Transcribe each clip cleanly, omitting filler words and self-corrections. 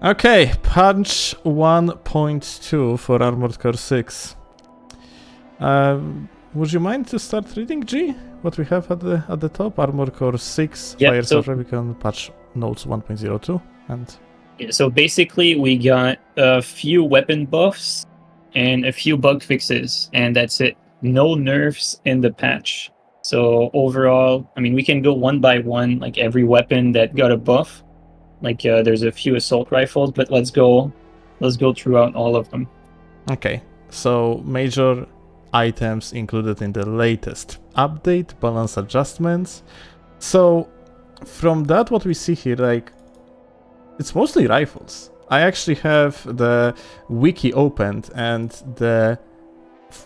Okay, patch 1.2 for Armored Core 6. Would you mind to start reading, G? What we have at the top? Armored Core 6, Yep, Fire so- Soldier Beacon, patch notes 1.02, and... So basically, we got a few weapon buffs and a few bug fixes, and that's it. No nerfs in the patch. So overall, I mean, we can go one by one, like every weapon that got a buff. Like there's a few assault rifles, but let's go throughout all of them. Okay, so major items included in the latest update, balance adjustments. So from that, what we see here, like, it's mostly rifles. I actually have the wiki opened, and the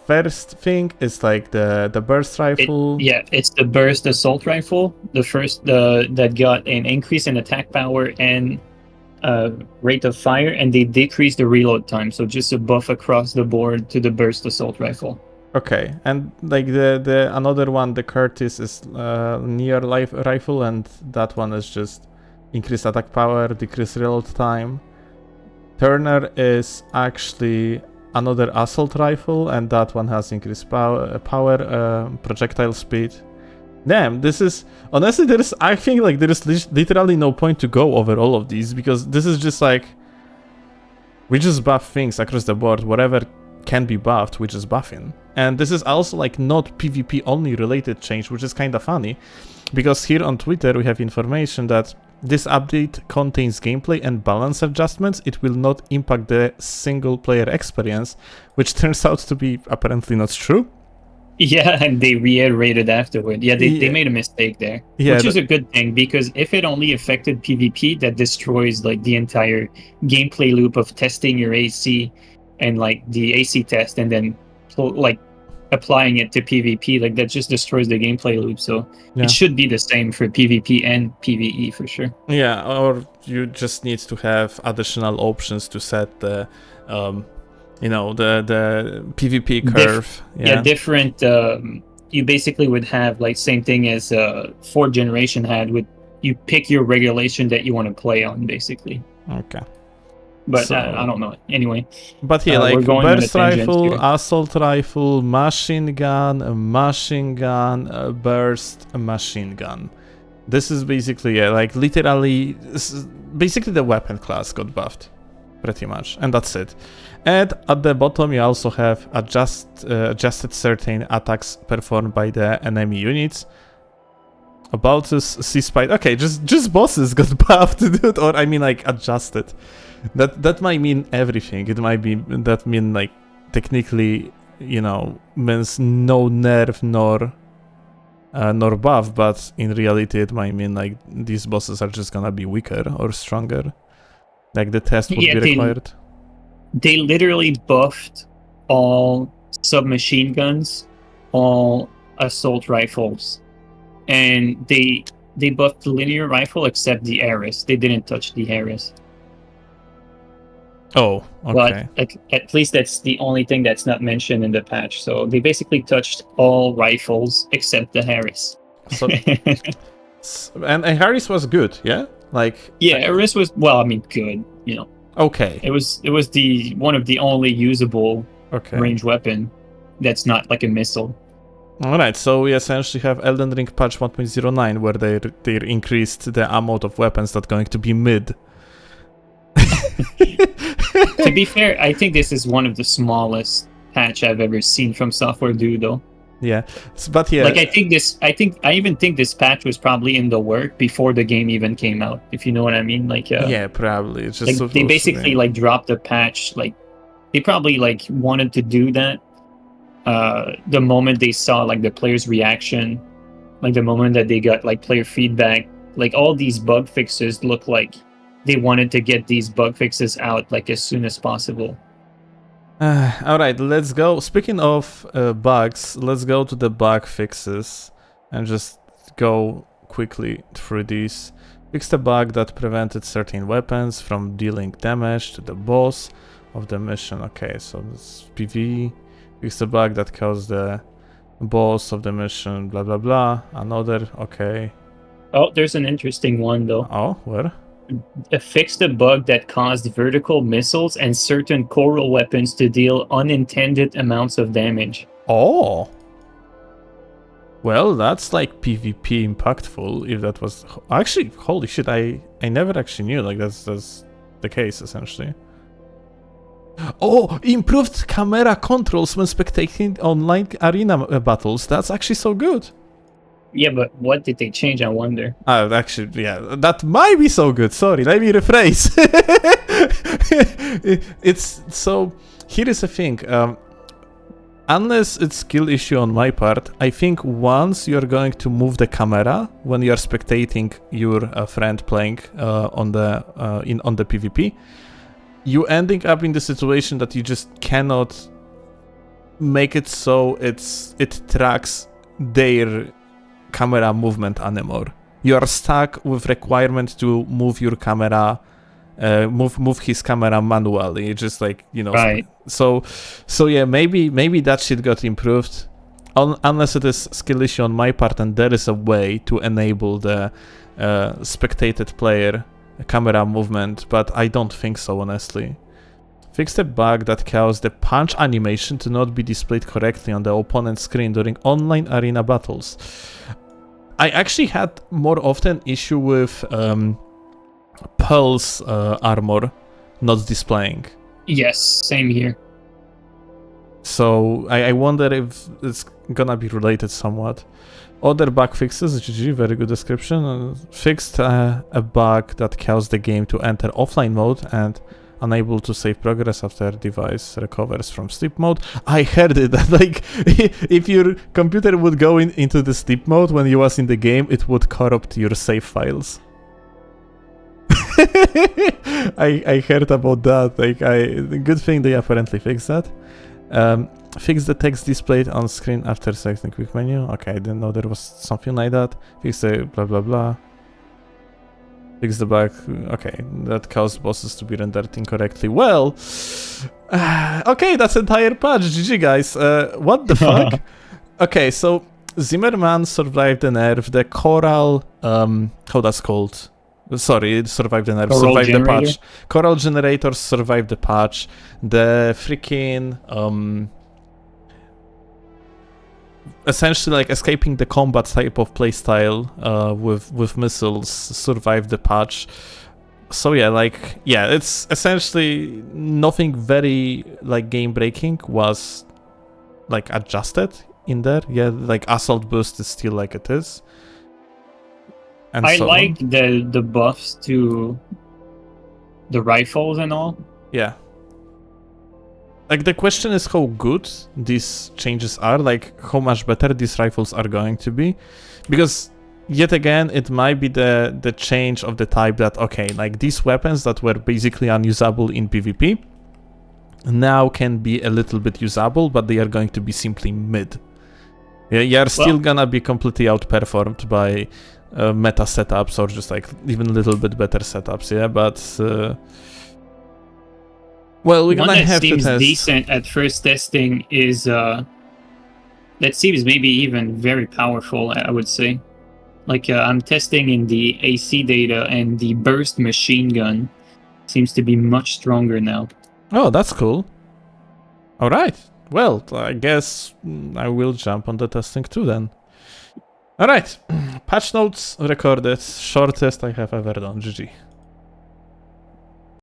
first thing is like the burst rifle. It's the burst assault rifle. The first that got an increase in attack power and rate of fire, and they decreased the reload time. So just a buff across the board to the burst assault rifle. Okay, and like the another one, the Curtis, is near life rifle, and that one is just increased attack power, decreased reload time. Turner is actually another assault rifle, and that one has increased power, projectile speed. Damn, this is honestly I think like there is literally no point to go over all of these, because this is just like we just buff things across the board. Whatever can be buffed, we just buffing. And this is also like not PvP only related change, which is kind of funny, because here on Twitter we have information that this update contains gameplay and balance adjustments. It will not impact the single player experience, which turns out to be apparently not true. Yeah, and they reiterated afterward. Yeah, they made a mistake there, which is a good thing, because if it only affected PvP, that destroys like the entire gameplay loop of testing your AC and like the AC test, and then like applying it to PvP. Like that just destroys the gameplay loop. So it should be the same for PvP and PvE for sure. Yeah, or you just need to have additional options to set the the PvP curve. Different. You basically would have like same thing as 4th generation had. With you pick your regulation that you want to play on, basically. Okay. But so, I don't know. Anyway. But yeah, like burst rifle, assault rifle, machine gun, burst, machine gun. This is basically like literally, basically the weapon class got buffed, pretty much, and that's it. And at the bottom you also have adjusted certain attacks performed by the enemy units. About this C-Spite, okay, just bosses got buffed, dude, or I mean like adjusted. That might mean everything. It might be that mean like technically, means no nerf nor buff, but in reality it might mean like these bosses are just gonna be weaker or stronger. Like the test would be required. They literally buffed all submachine guns, all assault rifles, and they buffed the linear rifle except the Ares. They didn't touch the Ares. Oh, okay. But at least that's the only thing that's not mentioned in the patch. So they basically touched all rifles except the Harris. So, and Harris was good, yeah? Harris was good. Okay. It was the one of the only usable range weapon that's not like a missile. All right, so we essentially have Elden Ring patch 1.09, where they increased the amount of weapons that's going to be mid. To be fair, I think this is one of the smallest patch I've ever seen from Software Dude, though. Yeah, but yeah, like I even think this patch was probably in the work before the game even came out. If you know what I mean, probably. It's just like they basically like dropped the patch. Like they probably like wanted to do that. The moment they saw like the players' reaction, like the moment that they got like player feedback, like all these bug fixes look like they wanted to get these bug fixes out like as soon as possible. All right, let's go. Speaking of bugs, let's go to the bug fixes and just go quickly through these. Fix the bug that prevented certain weapons from dealing damage to the boss of the mission. Okay, so this PV. Fix the bug that caused the boss of the mission, blah blah blah. Another, okay. Oh, there's an interesting one though. Oh, where? fixed a bug that caused vertical missiles and certain coral weapons to deal unintended amounts of damage. Oh. Well, that's like PvP impactful. If that was actually, holy shit! I never actually knew like that's the case essentially. Oh, improved camera controls when spectating online arena battles. That's actually so good. Yeah, but what did they change? I wonder. Actually, yeah, that might be so good. Sorry, let me rephrase. It's so. Here is the thing. Unless it's skill issue on my part, I think once you're going to move the camera when you're spectating your friend playing on the PvP, you ending up in the situation that you just cannot make it so it tracks their camera movement anymore. You are stuck with requirement to move your camera, move his camera manually. Just like, you know. Right. So yeah, maybe that shit got improved, unless it is skill issue on my part, and there is a way to enable the spectated player camera movement, but I don't think so, honestly. Fix the bug that caused the punch animation to not be displayed correctly on the opponent's screen during online arena battles. I actually had more often issue with Pearl's armor not displaying. Yes, same here. So I wonder if it's gonna be related somewhat. Other bug fixes, GG, very good description. Fixed a bug that caused the game to enter offline mode and unable to save progress after device recovers from sleep mode. I heard it that like if your computer would go into the sleep mode when you was in the game, it would corrupt your save files. I heard about that. Like good thing they apparently fixed that. Fix the text displayed on screen after selecting quick menu. Okay, I didn't know there was something like that. Fix the blah blah blah. Fix the bug. Okay, that caused bosses to be rendered incorrectly. Well, okay, that's entire patch. GG, guys. What the fuck? Okay, so Zimmerman survived the nerf. The Coral, how that's called? Sorry, it survived the nerf. Survived the patch. Coral generators survived the patch. The freaking essentially like escaping the combat type of playstyle with missiles survived the patch. So yeah, it's essentially nothing very like game breaking was like adjusted in there. Yeah, like assault boost is still like it is. And I like the buffs to the rifles and all. Yeah. Like, the question is how good these changes are, like, how much better these rifles are going to be. Because, yet again, it might be the change of the type that, okay, like, these weapons that were basically unusable in PvP now can be a little bit usable, but they are going to be simply mid. Yeah, you are still gonna be completely outperformed by meta setups or just, like, even a little bit better setups, yeah, but... well, we're gonna have to test. One that seems decent at first testing is that seems maybe even very powerful, I would say. Like I'm testing in the AC data, and the burst machine gun seems to be much stronger now. Oh, that's cool. All right. Well, I guess I will jump on the testing too then. All right. Patch notes recorded. Shortest I have ever done. GG.